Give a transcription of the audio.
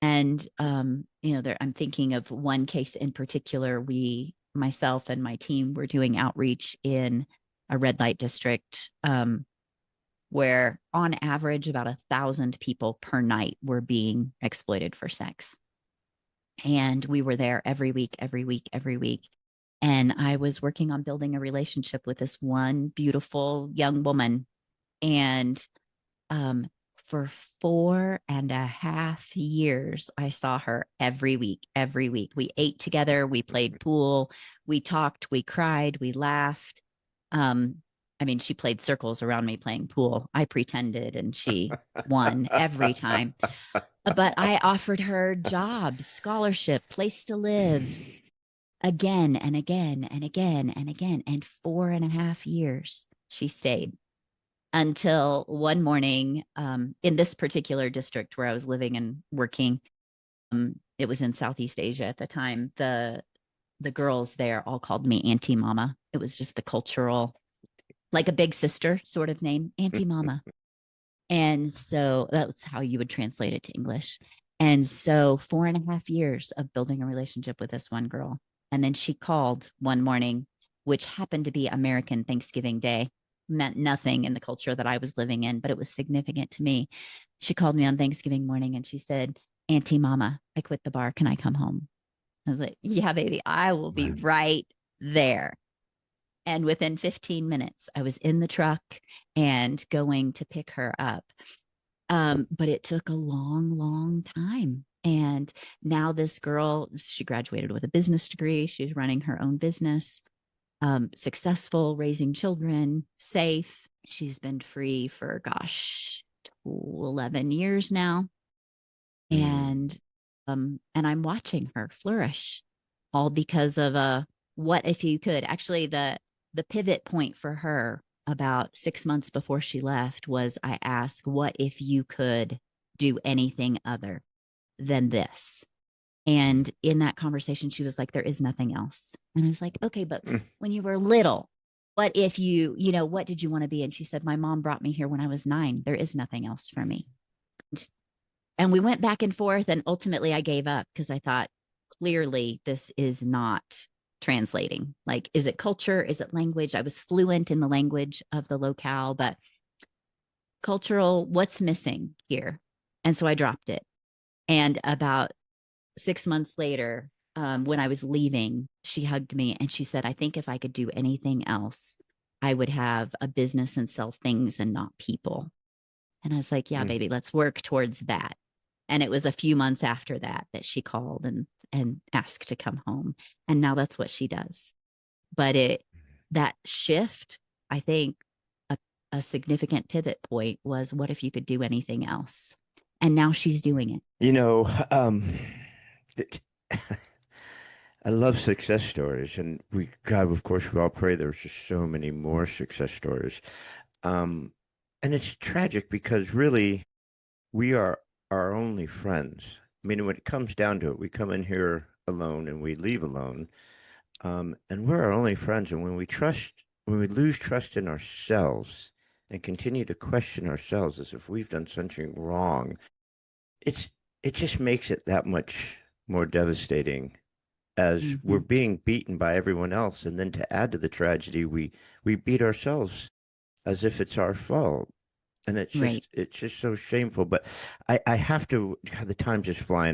And, I'm thinking of one case in particular. Myself and my team were doing outreach in a red light district, where on average about 1,000 people per night were being exploited for sex. And we were there every week, every week, every week. And I was working on building a relationship with this one beautiful young woman. And um, for 4.5 years, I saw her every week, every week. We ate together, we played pool, we talked, we cried, we laughed. Um, I mean, she played circles around me playing pool. I pretended and she won every time. But I offered her jobs, scholarship, place to live again and again and again and again. And 4.5 years she stayed until one morning, in this particular district where I was living and working. It was in Southeast Asia at the time. The girls there all called me Auntie Mama. It was just the cultural, like a big sister sort of name, Auntie Mama. And so that's how you would translate it to English. And so 4.5 years of building a relationship with this one girl. And then she called one morning, which happened to be American Thanksgiving Day, meant nothing in the culture that I was living in, but it was significant to me. She called me on Thanksgiving morning and she said, Auntie Mama, I quit the bar. Can I come home? I was like, yeah, baby, I will be right there. And within 15 minutes, I was in the truck and going to pick her up. But it took a long, long time. And now this girl, she graduated with a business degree. She's running her own business, successful, raising children, safe. She's been free for, 11 years now. And I'm watching her flourish, all because of a what if you could. Actually, the pivot point for her about 6 months before she left was I asked, what if you could do anything other than this? And in that conversation, she was like, there is nothing else. And I was like, okay, but when you were little, what if what did you want to be? And she said, my mom brought me here when I was 9. There is nothing else for me. And we went back and forth. And ultimately, I gave up because I thought, clearly, this is not translating. Like, is it culture? Is it language? I was fluent in the language of the locale, but cultural, what's missing here? And so I dropped it. And about 6 months later, when I was leaving, she hugged me and she said, I think if I could do anything else, I would have a business and sell things and not people. And I was like, yeah, baby, let's work towards that. And it was a few months after that that she called and asked to come home. And now that's what she does. But that shift, I think a significant pivot point was, what if you could do anything else? And now she's doing it. I love success stories, and God, of course, we all pray there's just so many more success stories. Um, and it's tragic because really we are our only friends. I mean, when it comes down to it, we come in here alone and we leave alone. And we're our only friends. And when we lose trust in ourselves and continue to question ourselves as if we've done something wrong, it's it just makes it that much more devastating as we're Mm-hmm. being beaten by everyone else. And then to add to the tragedy, we beat ourselves as if it's our fault. And Right. it's just so shameful. But I have to, God, the time's just flying.